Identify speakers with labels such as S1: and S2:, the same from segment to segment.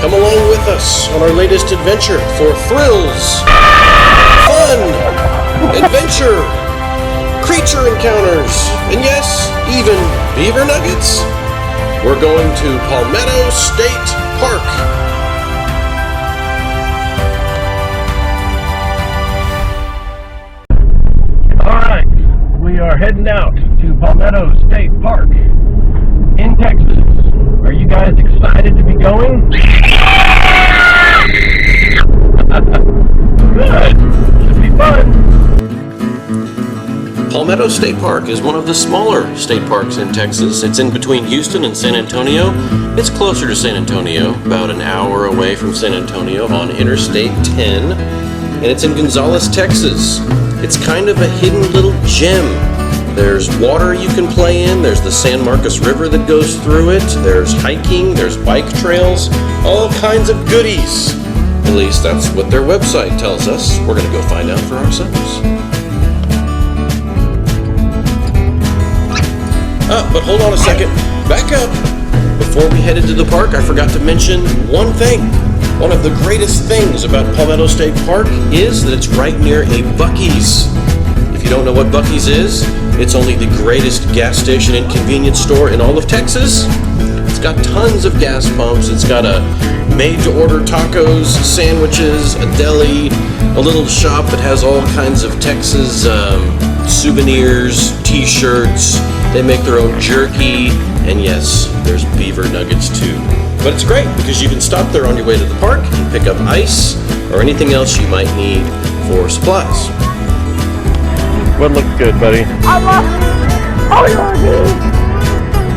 S1: Come along with us on our latest adventure for thrills, fun, adventure, creature encounters, and yes, even beaver nuggets. We're going to Palmetto State Park. Alright, we are heading out to Palmetto State Park in Texas. Are you guys excited to be going? Good! Should be fun! Palmetto State Park is one of the smaller state parks in Texas. It's in between Houston and San Antonio. It's closer to San Antonio, about an hour away from San Antonio on Interstate 10. And it's in Gonzales, Texas. It's kind of a hidden little gem. There's water you can play in, there's the San Marcos River that goes through it, there's hiking, there's bike trails, all kinds of goodies. At least that's what their website tells us. We're going to go find out for ourselves. But hold on a second. Back up. Before we headed to the park, I forgot to mention one thing. One of the greatest things about Palmetto State Park is that it's right near a Buc-ee's. If you don't know what Buc-ee's is, it's only the greatest gas station and convenience store in all of Texas. It's got tons of gas pumps. It's got a made-to-order tacos, sandwiches, a deli, a little shop that has all kinds of Texas souvenirs, t-shirts. They make their own jerky, and yes, there's beaver nuggets too. But it's great because you can stop there on your way to the park and pick up ice or anything else you might need for supplies. What looks good, buddy?
S2: I love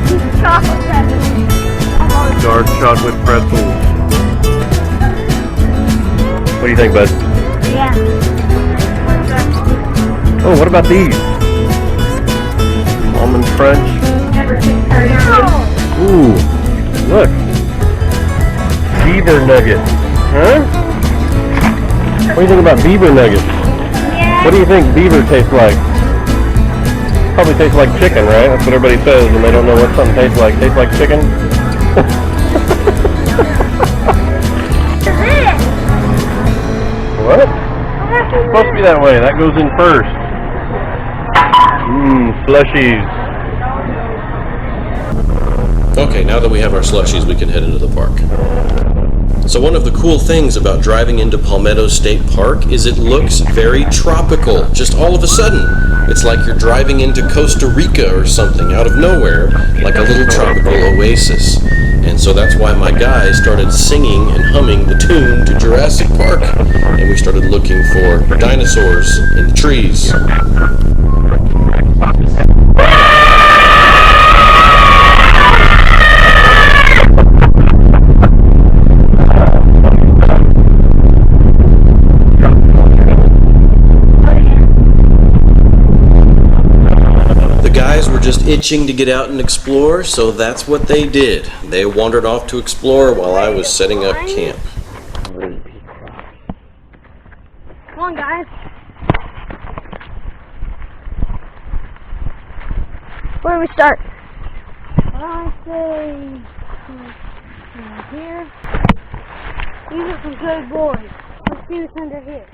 S2: these chocolate pretzels.
S1: Dark chocolate pretzels. What do you think, bud?
S2: Yeah.
S1: Oh, what about these? Almond crunch. Ooh, look. Beaver nuggets. Huh? What do you think about beaver nuggets?
S2: Yeah.
S1: What do you think beaver tastes like? Probably tastes like chicken, right? That's what everybody says when they don't know what something tastes like. Tastes like chicken? What? It's supposed to be that way. That goes in first. Slushies. Okay, now that we have our slushies, we can head into the park. So one of the cool things about driving into Palmetto State Park is it looks very tropical, just all of a sudden. It's like you're driving into Costa Rica or something out of nowhere, like a little tropical oasis. And so that's why my guy started singing and humming the tune to Jurassic Park, and we started looking for dinosaurs in the trees. Just itching to get out and explore, so that's what they did. They wandered off to explore while I was setting up camp.
S2: Come on, guys. Where do we start? I say here. These are some good boys. Let's see what's under here.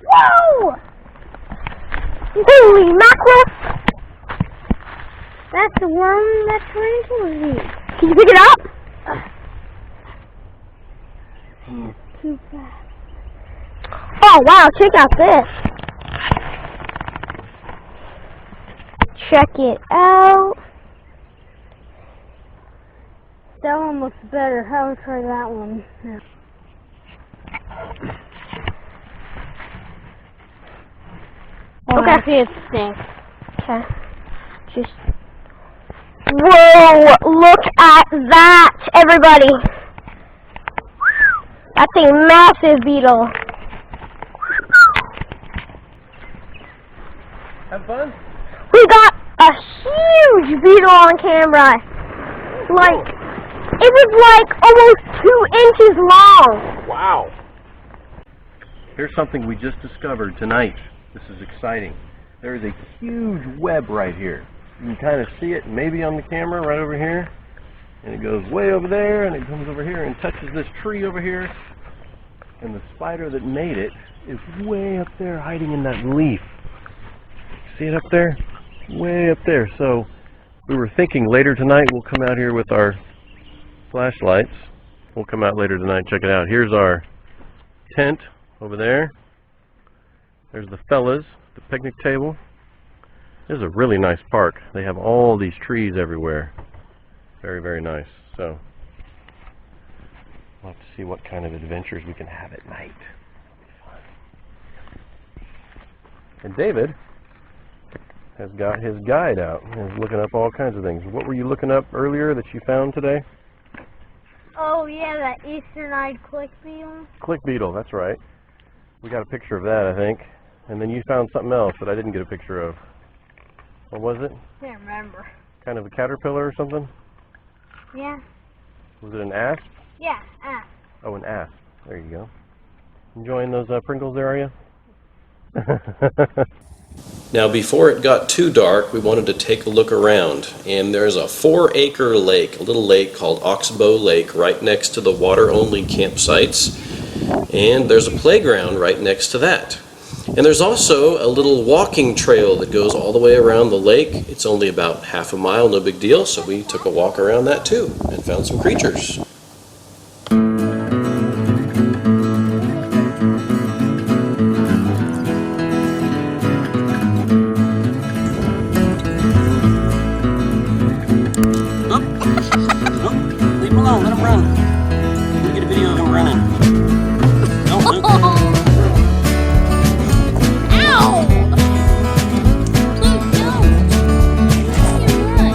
S2: Whoa! Holy mackerel! That's the one that's running towards me. Can you pick it up? Too fast. Oh wow, check out this. Check it out. That one looks better. How would try that one? Yeah. Okay. I see it stinks. Okay. Just. Whoa! Look at that, everybody. That's a massive beetle.
S1: Have fun.
S2: We got a huge beetle on camera. Like, it was like almost 2 inches long.
S1: Wow. Here's something we just discovered tonight. This is exciting. There is a huge web right here. You can kind of see it maybe on the camera right over here. And it goes way over there, and it comes over here and touches this tree over here. And the spider that made it is way up there, hiding in that leaf. See it up there? Way up there. So we were thinking later tonight we'll come out here with our flashlights. We'll come out later tonight and check it out. Here's our tent over there. There's the fellas, the picnic table. This is a really nice park. They have all these trees everywhere. Very, very nice. So we'll have to see what kind of adventures we can have at night. That'll be fun. And David has got his guide out and is looking up all kinds of things. What were you looking up earlier that you found today?
S2: Oh yeah, that eastern-eyed click beetle.
S1: Click beetle, that's right. We got a picture of that, I think. And then you found something else that I didn't get a picture of. What was it?
S2: Can't remember.
S1: Kind of a caterpillar or something?
S2: Yeah.
S1: Was it an asp?
S2: Yeah, asp.
S1: Oh, an asp. There you go. Enjoying those Pringles there, are you? Now, before it got too dark, we wanted to take a look around. And there's a 4-acre lake, a little lake called Oxbow Lake, right next to the water-only campsites. And there's a playground right next to that. And there's also a little walking trail that goes all the way around the lake. It's only about half a mile, no big deal, so we took a walk around that too and found some creatures.
S3: Leave him alone, let him run. Let me get a video of him running. Don't.
S2: Ow! Please don't. Let him run.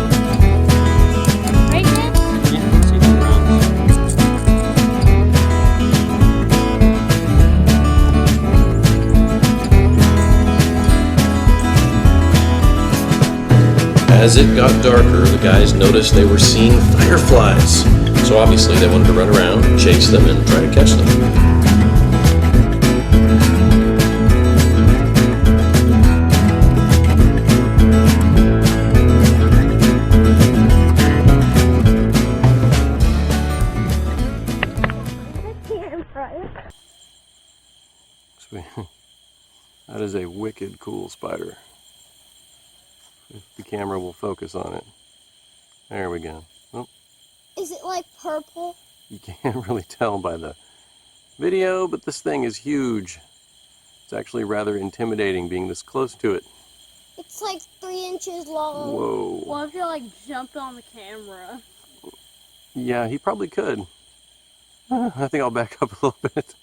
S2: Right, Dad?
S3: Yeah, see if he runs.
S1: As it got darker, the guys noticed they were seeing fireflies. So obviously they wanted to run around, chase them, and try to catch them. That is a wicked cool spider. If the camera will focus on it. There we go. Oh,
S2: Is it like purple?
S1: you can't really tell by the video, but this thing is huge. It's actually rather intimidating being this close to it.
S2: It's like 3 inches long.
S1: Whoa.
S4: What if you like jumped on the camera?
S1: Yeah, he probably could. I think I'll back up a little bit.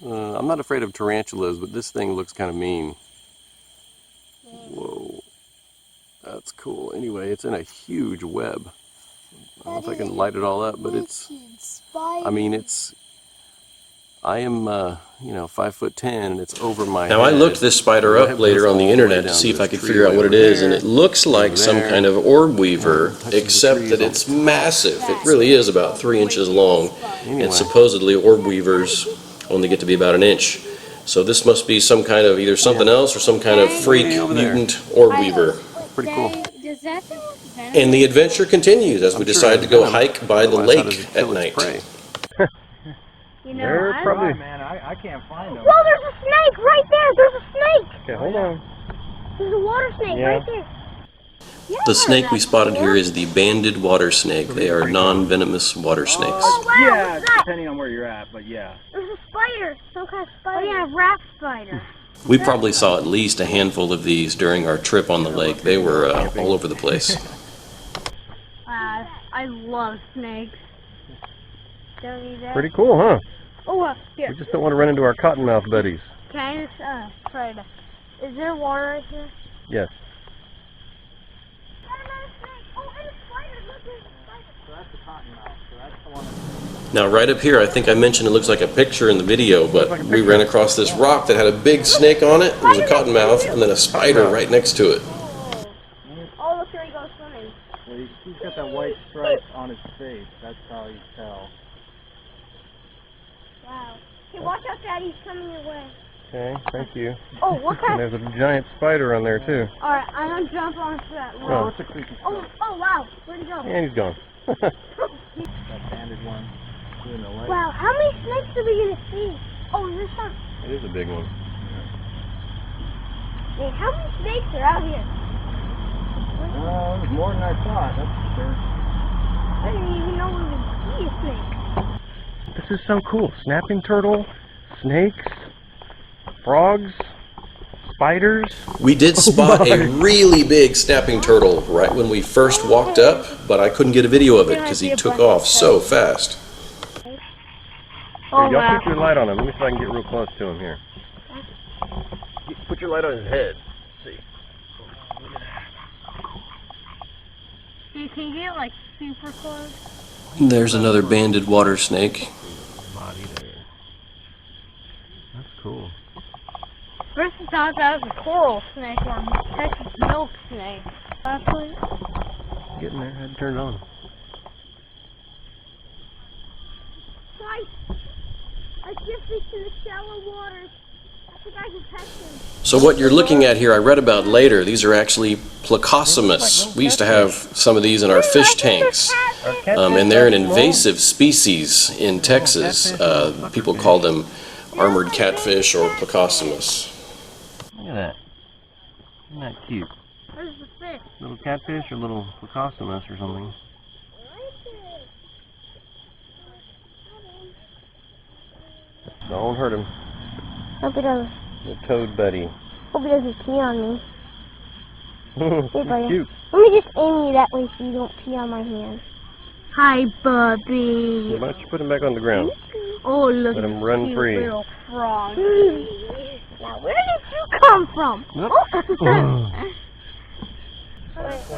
S1: I'm not afraid of tarantulas, but this thing looks kind of mean. Whoa. That's cool. Anyway, it's in a huge web. I don't know if I can light it all up, but it's, I mean, I am, 5'10", and it's over my head. Now, I looked this spider up later on the internet to see if I could figure out what it is, and it looks like some kind of orb weaver, except that it's massive. It really is about 3 inches long, and supposedly orb weavers only get to be about 1 inch. So this must be some kind of either something else or some kind of freak mutant orb weaver. Pretty cool.
S4: Does that thing look venomous?
S1: And the adventure continues as we decide to go hike by the lake at night.
S4: You know,
S1: probably.
S5: Man, I can't find them.
S2: Whoa, there's a snake right there. There's a snake.
S1: Okay, hold on.
S2: There's a water snake right there.
S1: The snake we spotted here is the banded water snake. They are non-venomous water snakes.
S2: Oh, wow,
S5: Yeah,
S2: what's that?
S5: depending on where you're at, but yeah.
S2: There's a spider. Some kind of spider. Oh, yeah, a rat spider.
S1: We probably saw at least a handful of these during our trip on the lake. They were all over the place.
S4: I love snakes.
S2: Don't need that.
S1: Pretty cool, huh?
S2: Oh, here.
S1: We just don't want to run into our cottonmouth buddies.
S2: Can I just try to... Is there water right here?
S1: Yes. Now right up here, I think I mentioned it looks like a picture in the video, but we ran across this rock that had a big snake on it. It was a cottonmouth, and then a spider right next to it.
S2: Oh, look, here he goes swimming.
S5: Well, he's got that white stripe on his face. That's how you tell.
S2: Wow. Hey, watch out, Daddy. He's coming your way.
S1: Okay, thank you.
S2: Oh, what
S1: And
S2: kind of...
S1: there's a giant spider on there too.
S2: Alright, I'm gonna jump onto that rock.
S5: It's a creepy
S2: Oh, wow. Where'd he go?
S1: And he's gone.
S5: That banded one. Doing the light.
S2: Wow, how many snakes are we gonna see? Oh, there's some.
S1: It is a big one.
S2: Hey, how many snakes are out here?
S5: There's more than I thought, that's for sure.
S2: I didn't even know we would see a snake.
S1: This is so cool. Snapping turtle, snakes, frogs, spiders. We did spot a really big snapping turtle right when we first walked up, but I couldn't get a video of it because he took off so fast.
S2: Oh,
S1: Y'all put your light on him. Let me see if I can get real close to him here. Put your light on his head. Let's see.
S4: You can get like super close.
S1: There's another banded water snake.
S5: Body there. That's cool.
S4: First I thought that was a coral snake or a Texas milk snake. Actually,
S1: Getting there. Had to turn it on.
S2: Twice. I drifted to the shallow waters. I think I can catch him.
S1: So what you're looking at here, I read about later. These are actually Plecostomus. We used to have some of these in our fish tanks. And they're an invasive species in Texas. People call them armored catfish or Plecostomus.
S5: Look at that. Isn't that cute?
S4: where's the fish?
S5: Little catfish or little Plecostomus or something.
S1: Don't hurt him.
S2: Hope he doesn't.
S1: The toad buddy.
S2: Hope he doesn't pee on me. Hey, buddy.
S1: Cute.
S2: Let me just aim you that way so you don't pee on my hand. Hi, Bubby.
S1: Why don't you put him back on the ground?
S4: Oh, look
S1: Let
S4: at
S1: him
S4: this
S1: run
S4: cute
S1: free.
S4: little frog.
S2: Now, where did you come from?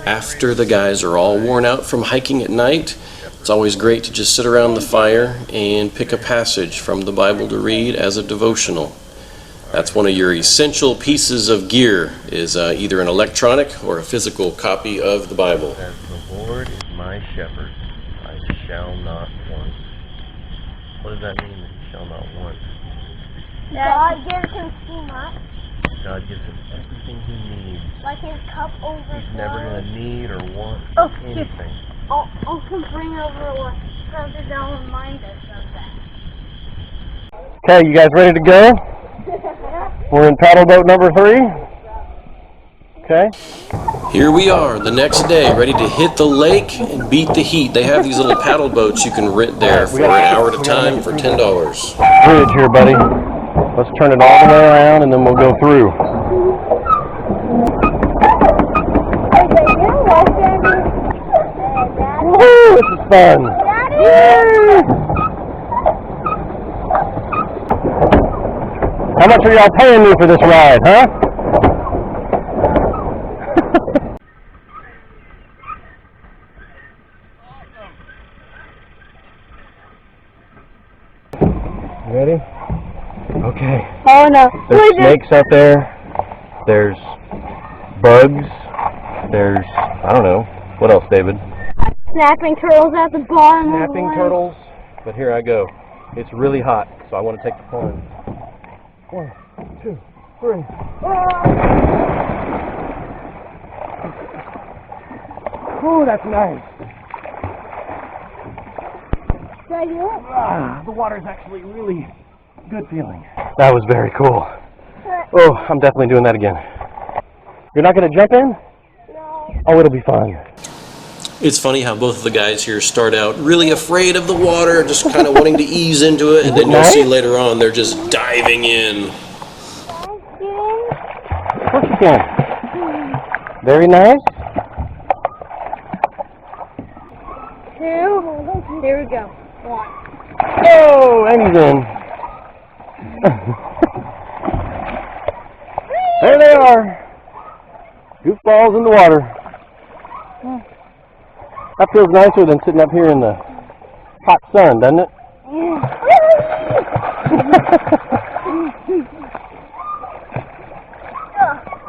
S1: After the guys are all worn out from hiking at night, it's always great to just sit around the fire and pick a passage from the Bible to read as a devotional. That's one of your essential pieces of gear, is either an electronic or a physical copy of the Bible.
S5: As the Lord is my shepherd, I shall not want. What does that mean, that he shall not want?
S2: God gives him too much.
S5: God gives him everything he needs.
S2: Like his cup overflows.
S5: He's never going to need or want
S2: Oh,
S5: anything.
S4: I'll come bring over what Brother Dell remind us of that.
S1: Okay, you guys ready to go? We're in paddle boat number 3. Okay. Here we are the next day, ready to hit the lake and beat the heat. They have these little paddle boats you can rent there for an hour at a time for $10.
S6: Bridge here, buddy. Let's turn it all the way around and then we'll go through. Woo, this is fun. How much are y'all paying me for this ride, huh? Ready? Okay.
S2: Oh no.
S6: There's snakes out there. There's bugs. There's, I don't know. What else, David?
S2: Snapping turtles at the bottom.
S6: Snapping turtles. But here I go. It's really hot, so I want to take the plunge. 1, 2, 3. Oh, that's nice.
S2: Should I do it?
S6: The water's actually really good feeling. That was very cool. Oh, I'm definitely doing that again. You're not going to jump in?
S2: No.
S6: Oh, it'll be fun.
S1: It's funny how both of the guys here start out really afraid of the water, just kind of wanting to ease into it, and then you'll see later on they're just diving in.
S6: Of course you can. Very nice.
S4: 2. Here we go. 1.
S6: Oh, and he's in. There they are. Goofballs in the water. That feels nicer than sitting up here in the hot sun, doesn't it?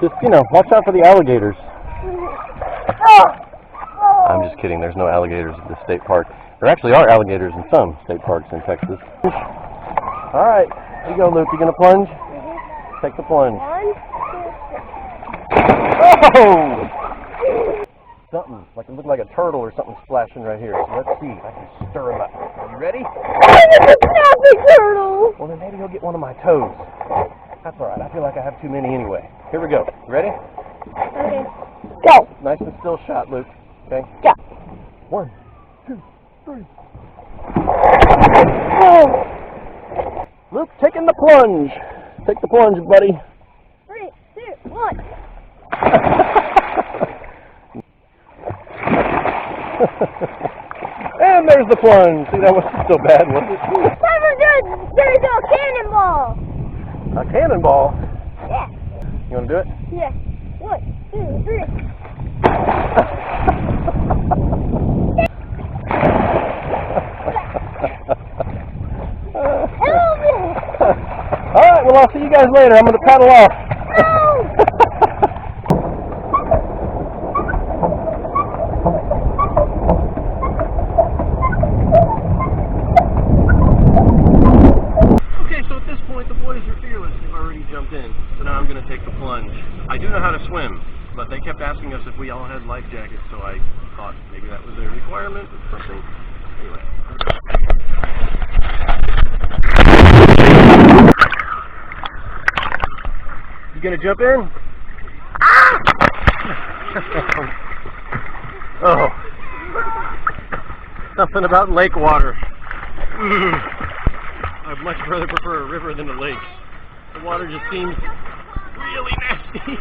S6: Just, watch out for the alligators. I'm just kidding. There's no alligators at this state park. There actually are alligators in some state parks in Texas. All right. Here you go, Luke. You going to plunge? Take the plunge.
S2: 1, 2, 3.
S6: Oh! something. Like it looked like a turtle or something splashing right here. So let's see if I can stir him up. Are you ready?
S2: It's a snapping turtle!
S6: Well, then maybe he'll get one of my toes. That's all right. I feel like I have too many anyway. Here we go. Ready?
S2: Okay. Go.
S6: Nice and still shot, Luke. Okay?
S2: Go.
S6: 1, 2, 3.
S2: Oh.
S6: Luke, taking the plunge. Take the plunge, buddy.
S2: 3, 2, 1.
S6: And there's the plunge. See, that wasn't so bad, was it?
S2: There's a cannonball.
S6: A cannonball?
S2: Yeah.
S6: You want to do it?
S2: Yeah. 1, 2, 3. Help me!
S6: All right, well, I'll see you guys later. I'm going to paddle off.
S2: No!
S6: Okay, so at this point, the boys are fearless. They've already jumped in. So now I'm going to take the plunge. I do know how to swim, but they kept asking us if we all had life jackets, so I thought maybe that was a requirement or something. Anyway. You gonna jump in?
S2: Ah!
S6: Oh. Something about lake water. I'd much rather prefer a river than a lake. The water just seems really nasty.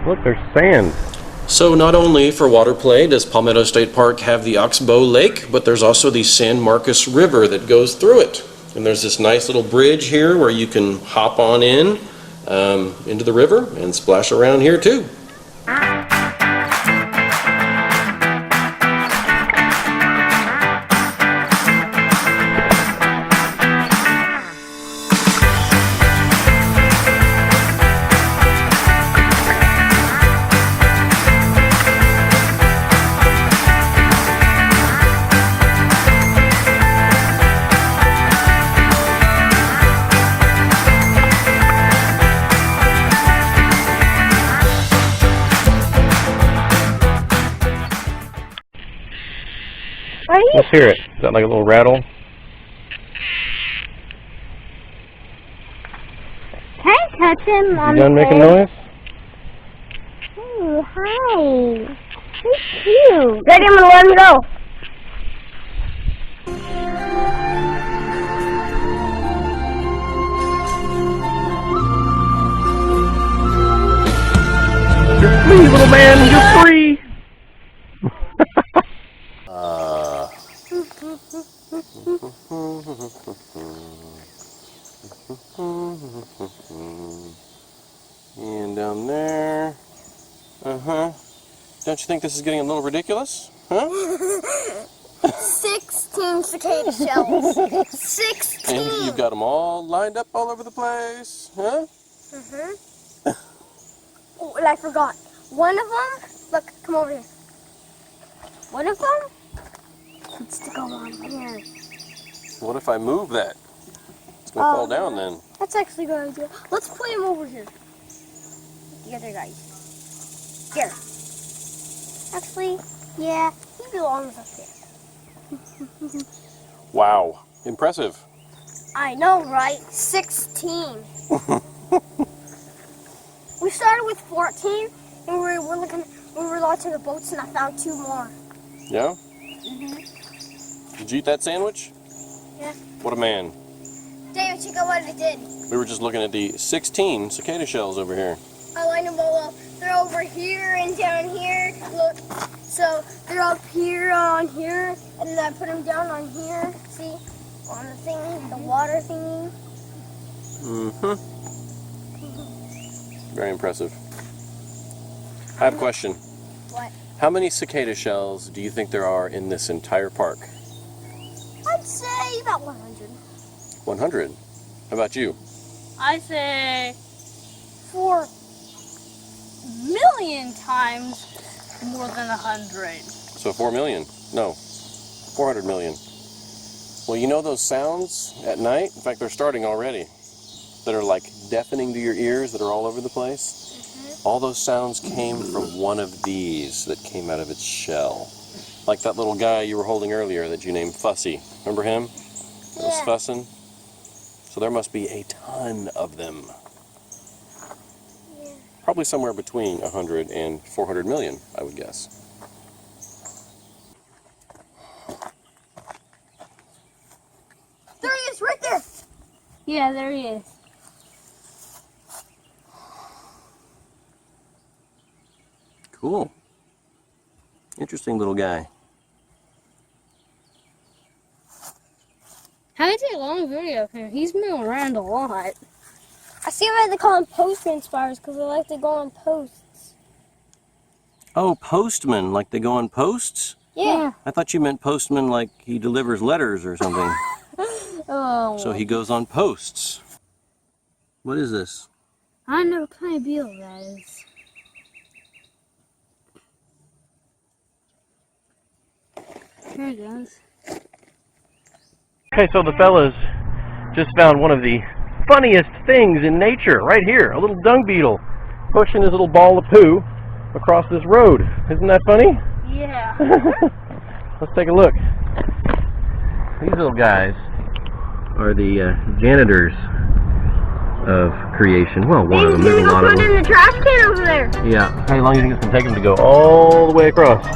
S6: Look, there's sand.
S1: So not only for water play does Palmetto State Park have the Oxbow Lake, but there's also the San Marcos River that goes through it. And there's this nice little bridge here where you can hop on in into the river and splash around here too.
S6: Let's hear it. Is that like a little rattle?
S2: Can I touch him on
S6: You done
S2: the
S6: making
S2: face?
S6: noise?
S2: Ooh, hi. He's cute. Ready, I'm gonna let him go.
S5: You're free, little man. You're free.
S1: And down there. Don't you think this is getting a little ridiculous? Huh?
S2: 16 cicada shells. 16.
S1: And you've got them all lined up all over the place, huh?
S2: Oh, and I forgot. One of them, look, come over here. One of them needs to go on here.
S1: What if I move that? It's gonna fall down then.
S2: That's actually a good idea. Let's put him over here. The other guy. Here. Actually, yeah, he belongs up there.
S1: Wow, impressive.
S2: I know, right? 16. We started with 14, and we were launching the boats, and I found 2 more.
S1: Yeah? Did you eat that sandwich?
S2: Yeah.
S1: What a man.
S2: David, check out what I did.
S1: We were just looking at the 16 cicada shells over here.
S2: I lined them all up. They're over here and down here. Look, so they're up here on here, and then I put them down on here. See, on the thingy, the water thingy.
S1: Very impressive. I have a question.
S2: What?
S1: How many cicada shells do you think there are in this entire park?
S2: I'd say about 100.
S1: 100. How about you?
S4: I say 4 million times more than 100.
S1: So 4 million? No, 400 million. Well, you know those sounds at night? In fact, they're starting already. That are like deafening to your ears, that are all over the place? All those sounds came from one of these that came out of its shell. Like that little guy you were holding earlier that you named Fussy. Remember him? That was fussing? So there must be a ton of them. Probably somewhere between 100 and 400 million, I would guess.
S2: There he is, right there.
S4: Yeah, there he is.
S1: Cool. Interesting little guy.
S4: How did you take a long video of him? He's moving around a lot.
S2: I see why they call them postman spiders, because they like to go on posts.
S1: Oh, postman, like they go on posts?
S2: Yeah.
S1: I thought you meant postman like he delivers letters or something.
S4: Oh.
S1: So he goes on posts. What is this?
S4: I don't know what kind of beetle that is. Here it goes.
S5: Okay, so the fellas just found one of the funniest things in nature right here. A little dung beetle pushing his little ball of poo across this road. Isn't that funny?
S4: Yeah.
S5: Let's take a look. These little guys are the janitors of creation. Well, one of them. There's a lot of
S2: Put it
S5: them.
S2: in the trash can over there.
S5: Yeah. How long do you think it's going to take them to go all the way across?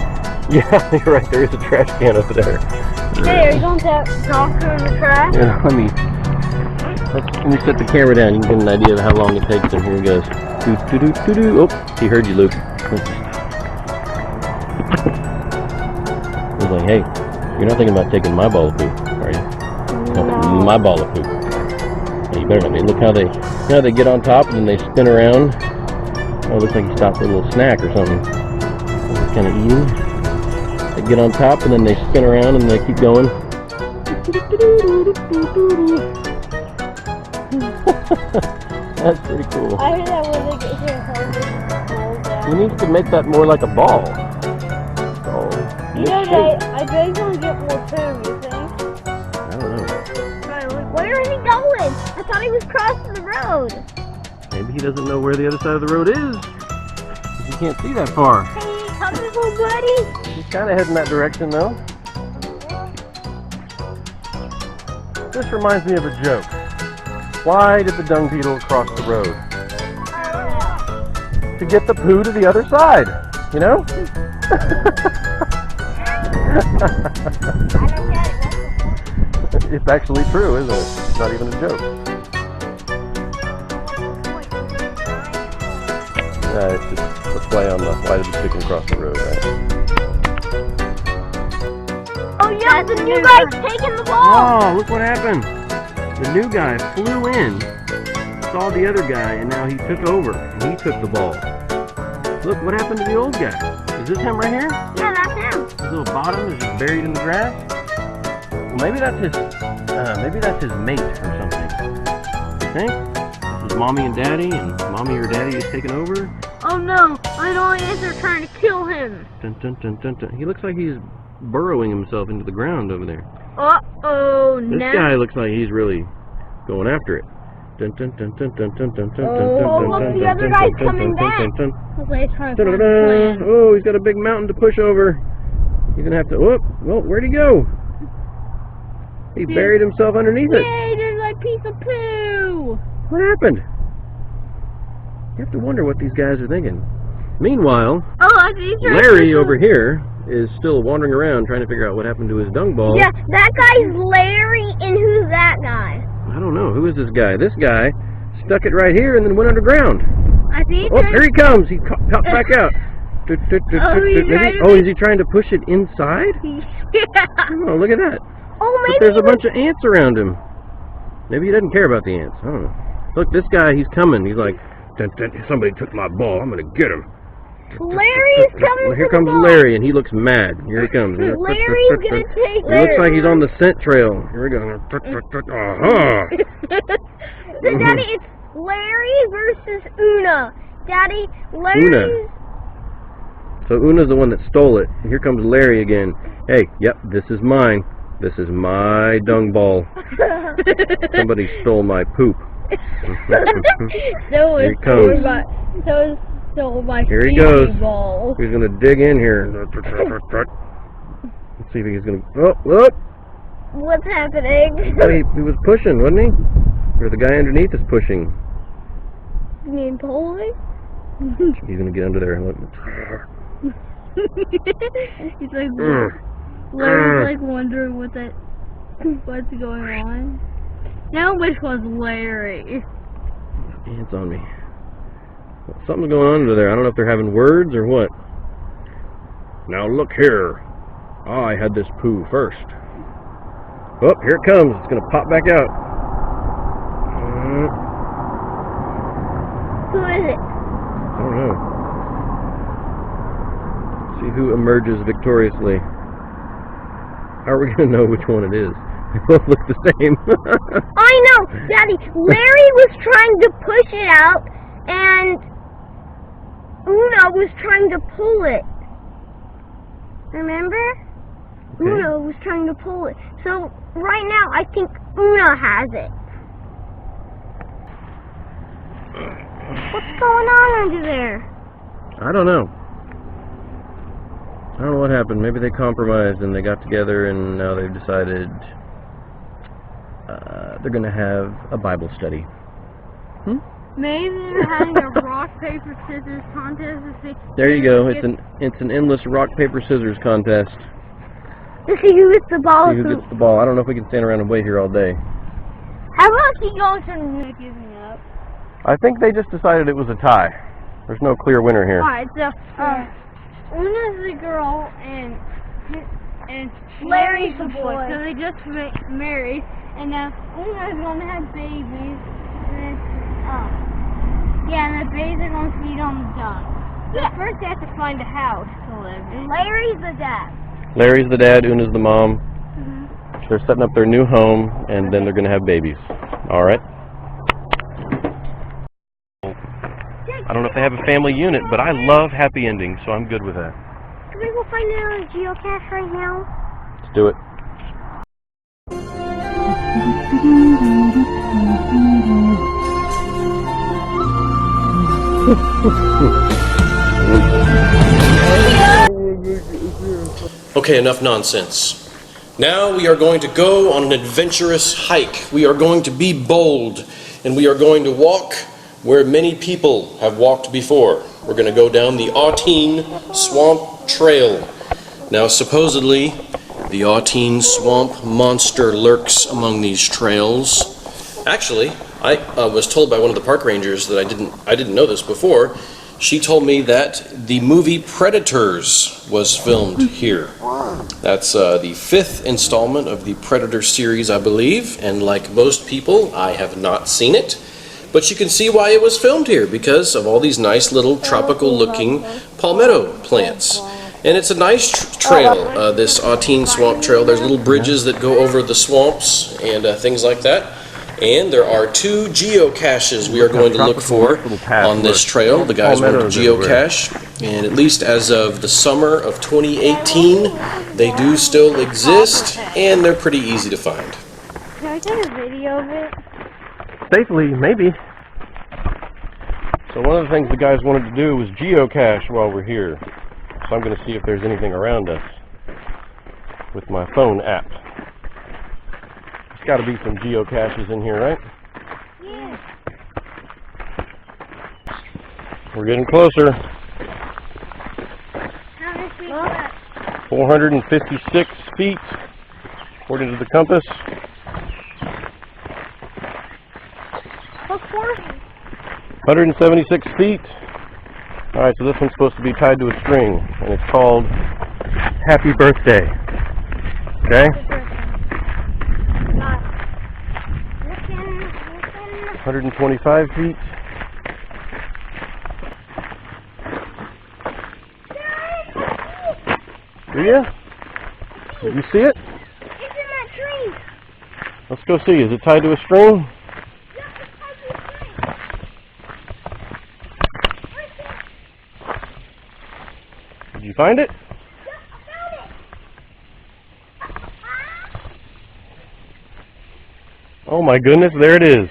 S5: Yeah, you're right. There is a trash can over there.
S4: Hey, are you going to talk to in the trash?
S5: Yeah, let me set the camera down. You can get an idea of how long it takes them. Here he goes. Doo, doo, doo, doo, doo. Oh, he heard you, Luke. He's like, hey, you're not thinking about taking my ball of poop, are you? No. My ball of poop. Hey, you better not be. Look how they get on top and then they spin around. Oh, it looks like he stopped for a little snack or something. He's kind of eating. They get on top and then they spin around and they keep going. That's pretty cool.
S4: I heard that when they get here home.
S5: You need to make that more like a ball. Oh,
S4: You know, I bet he's going to get more poo, you think?
S5: I don't know.
S2: Where is he going? I thought he was crossing the road.
S5: Maybe he doesn't know where the other side of the road is. You can't see that far.
S2: Hey, come here, little buddy.
S5: He's kind of heading that direction, though. This reminds me of a joke. Why did the dung beetle cross the road? To get the poo to the other side, you know? It's actually true, isn't it? It's not even a joke. It's just display on the why did the chicken cross the road, right?
S2: Oh yeah, the new guy's taking the ball.
S5: Oh, look what happened. The new guy flew in, saw the other guy, and now he took over, and he took the ball. Look, what happened to the old guy? Is this him right here?
S2: Yeah, that's him.
S5: His little bottom is just buried in the grass? Well, maybe that's his mate or something. You think? This is mommy and daddy, and mommy or daddy is taking over?
S4: Oh no, I know it is. They're trying to kill him.
S5: Dun, dun, dun, dun, dun. He looks like he's burrowing himself into the ground over there.
S4: Uh-oh,
S5: This guy looks like he's really going after it. Dun, dun, dun, dun, dun, dun, dun, dun,
S2: Oh,
S5: dun,
S2: look,
S5: dun,
S2: the
S5: dun,
S2: other
S5: dun,
S2: guy's
S5: dun,
S2: coming
S5: dun, dun,
S2: back.
S5: dun, dun.
S4: Hopefully he's trying to find a
S5: Da-da-da.
S4: plan.
S5: Oh, he's got a big mountain to push over. He's gonna have to. Whoop! Well, where'd he go? He buried himself underneath it.
S4: Yay, there's a piece of poo!
S5: What happened? You have to wonder what these guys are thinking. Meanwhile,
S4: Oh, these are
S5: Larry over here is still wandering around trying to figure out what happened to his dung ball.
S2: Yeah, that guy's Larry, and who's that guy?
S5: I don't know. Who is this guy? This guy stuck it right here and then went underground.
S4: I see.
S5: Oh, here he comes. He popped back out. Is he trying to push it inside?
S4: Yeah.
S5: Oh, look at that.
S2: Oh,
S5: But
S2: maybe
S5: there's a bunch of ants around him. Maybe he doesn't care about the ants. I don't know. Look, this guy, he's coming. He's like, dun, dun, somebody took my ball. I'm going to get him.
S2: Larry's coming.
S5: Here
S2: to
S5: comes
S2: the ball.
S5: Larry, and he looks mad. Here he comes.
S2: Larry's gonna take.
S5: He looks like he's on the scent trail. Here we go. Uh-huh.
S2: So, Daddy, it's Larry versus Una. Daddy, Larry.
S5: Una. So Una's the one that stole it. Here comes Larry again. Hey, yep, this is mine. This is my dung ball. Somebody stole my poop. Here he comes.
S4: So my
S5: Here he goes.
S4: ball.
S5: He's gonna dig in here. Let's see if he's gonna. Oh, look!
S2: What's happening?
S5: He was pushing, wasn't he? Or the guy underneath is pushing.
S4: You mean Polly?
S5: He's gonna get under there. Look.
S4: He's like, Larry's like wondering what's going on. Now which one's Larry?
S5: Ants on me. Something's going on under there. I don't know if they're having words or what. Now look here. I had this poo first. Oh, here it comes. It's gonna pop back out.
S2: Who is it?
S5: I don't know. See who emerges victoriously. How are we gonna know which one it is? They both look the same.
S2: I know, Daddy. Larry was trying to push it out, and Una was trying to pull it. Remember?
S5: Okay.
S2: Una was trying to pull it. So right now, I think Una has it. What's going on under there?
S5: I don't know. I don't know what happened. Maybe they compromised and they got together and now they've decided they're going to have a Bible study.
S4: Maybe they're having a rock, paper, scissors contest to see.
S5: There you go. It's an endless rock, paper, scissors contest.
S2: To see who gets the ball.
S5: See who gets the ball. I don't know if we can stand around and wait here all day.
S2: How about he goes and
S4: Giving up.
S5: I think they just decided it was a tie. There's no clear winner here.
S4: Alright, so Una's the girl and
S2: Larry's the boy.
S4: So they just married, and now Una's gonna have babies. And and the babies are gonna feed on the dung. But first they have to find a house to live in.
S2: Larry's the dad.
S5: Larry's the dad, Una's the mom. They're setting up their new home, and then they're going to have babies. All right? I don't know if they have a family unit, but I love happy endings, so I'm good with that.
S2: Can we go find it on a geocache right now?
S5: Let's do it.
S1: Okay, enough nonsense. Now we are going to go on an adventurous hike. We are going to be bold, and we are going to walk where many people have walked before. We're going to go down the Autine Swamp Trail. Now, supposedly, the Autine Swamp monster lurks among these trails. Actually, I was told by one of the park rangers that I didn't know this before. She told me that the movie Predators was filmed here. That's the 5th installment of the Predator series, I believe, and like most people, I have not seen it. But you can see why it was filmed here, because of all these nice little tropical-looking palmetto plants. And it's a nice trail, this Autine Swamp Trail. There's little bridges that go over the swamps and things like that. And there are 2 geocaches we are going to look for on this trail. The guys want to geocache, and at least as of the summer of 2018, they do still exist, and they're pretty easy to find.
S4: Can I take a video of it?
S5: Safely, maybe. So one of the things the guys wanted to do was geocache while we're here. So I'm going to see if there's anything around us with my phone app. Got to be some geocaches in here, right?
S4: Yeah.
S5: We're getting closer.
S4: How many feet left?
S5: 456 feet, according to the compass.
S4: What's 40?
S5: 176 feet. All right, so this one's supposed to be tied to a string, and it's called Happy Birthday. Okay? 125 feet. Do you? Did you see it?
S2: It's in that tree.
S5: Let's go see. Is it tied to a string? Did you find it? Oh my goodness, there it is.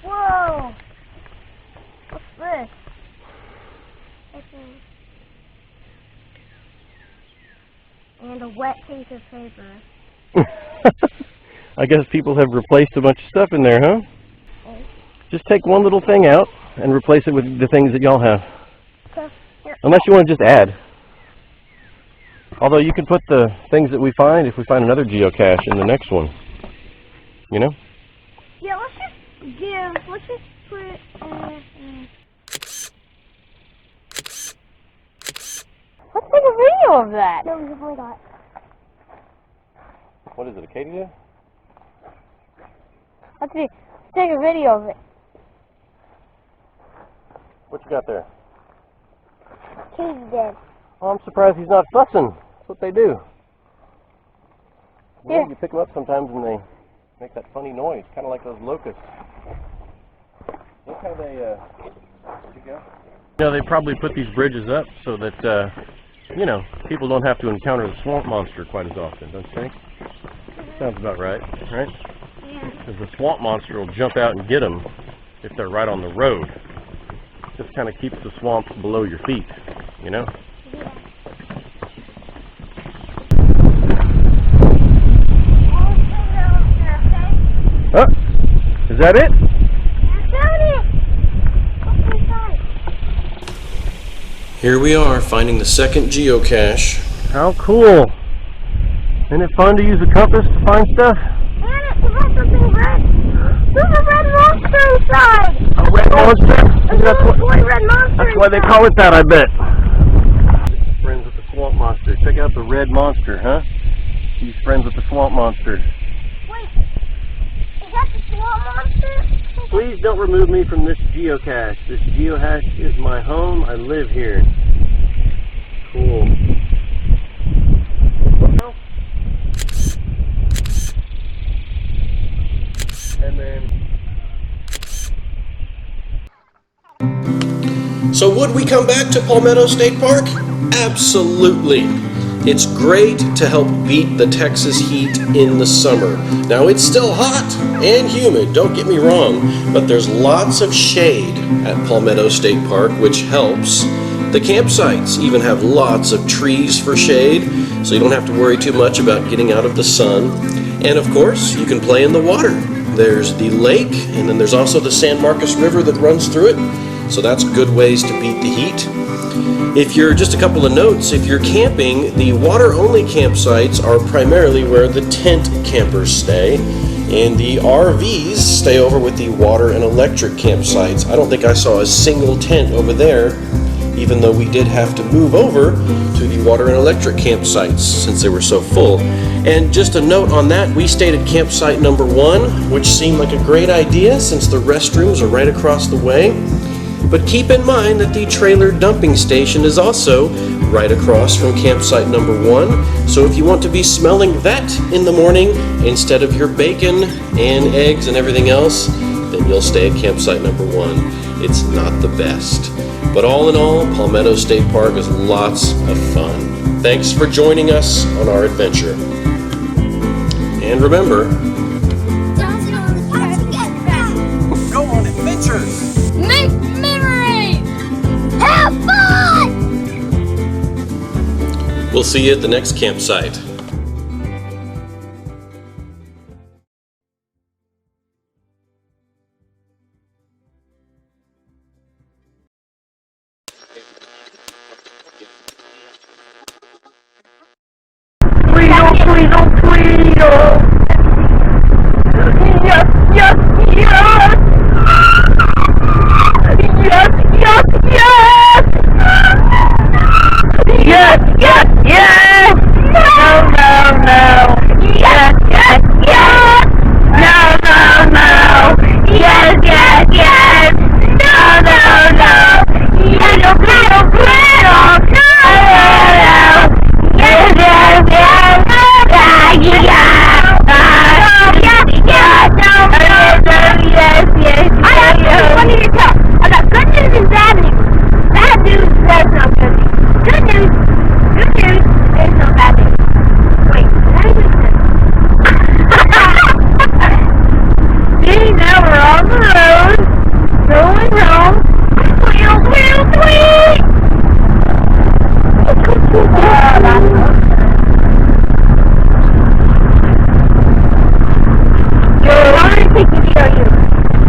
S2: Whoa! What's this? And a wet piece of paper.
S5: I guess people have replaced a bunch of stuff in there, huh? Just take one little thing out and replace it with the things that y'all have. Unless you want to just add. Although you can put the things that we find, if we find another geocache, in the next one. You know?
S2: Yeah, let's just put it
S4: Let's take a video of that.
S2: No, we definitely got.
S5: What is it, a katydid?
S4: Let's take a video of it.
S5: What you got there?
S2: He's dead.
S5: Oh, I'm surprised he's not fussing. That's what they do.
S4: Yeah.
S5: You pick them up sometimes and they make that funny noise, kind of like those locusts. Look how they, where'd you go? You know, they probably put these bridges up so that, you know, people don't have to encounter the swamp monster quite as often, don't you think? Sounds about right, right?
S4: Yeah.
S5: Because the swamp monster will jump out and get them if they're right on the road. Just kind of keeps the swamp below your feet, you know? Oh, is that it?
S1: Here we are, finding the second geocache.
S5: How cool. Isn't it fun to use a compass to find stuff?
S2: And it has something red. There's a red monster inside.
S5: A red monster?
S2: That's
S5: why they call it that, I bet. Friends with the swamp monster. Check out the red monster, huh? He's friends with the swamp monster.
S2: Wait, is that the swamp monster?
S5: Please don't remove me from this geocache. This geocache is my home. I live here. Cool. And then...
S1: So would we come back to Palmetto State Park? Absolutely. It's great to help beat the Texas heat in the summer. Now it's still hot and humid, don't get me wrong, but there's lots of shade at Palmetto State Park, which helps. The campsites even have lots of trees for shade, so you don't have to worry too much about getting out of the sun. And of course, you can play in the water. There's the lake, and then there's also the San Marcos River that runs through it, so that's good ways to beat the heat. If you're, just a couple of notes, if you're camping, the water-only campsites are primarily where the tent campers stay. And the RVs stay over with the water and electric campsites. I don't think I saw a single tent over there, even though we did have to move over to the water and electric campsites since they were so full. And just a note on that, we stayed at campsite number 1, which seemed like a great idea since the restrooms are right across the way. But keep in mind that the trailer dumping station is also right across from campsite number 1. So if you want to be smelling that in the morning instead of your bacon and eggs and everything else, then you'll stay at campsite number 1. It's not the best. But all in all, Palmetto State Park is lots of fun. Thanks for joining us on our adventure. And remember,
S6: Go on adventures!
S4: Make memories!
S2: Have fun!
S1: we'll see you at the next campsite.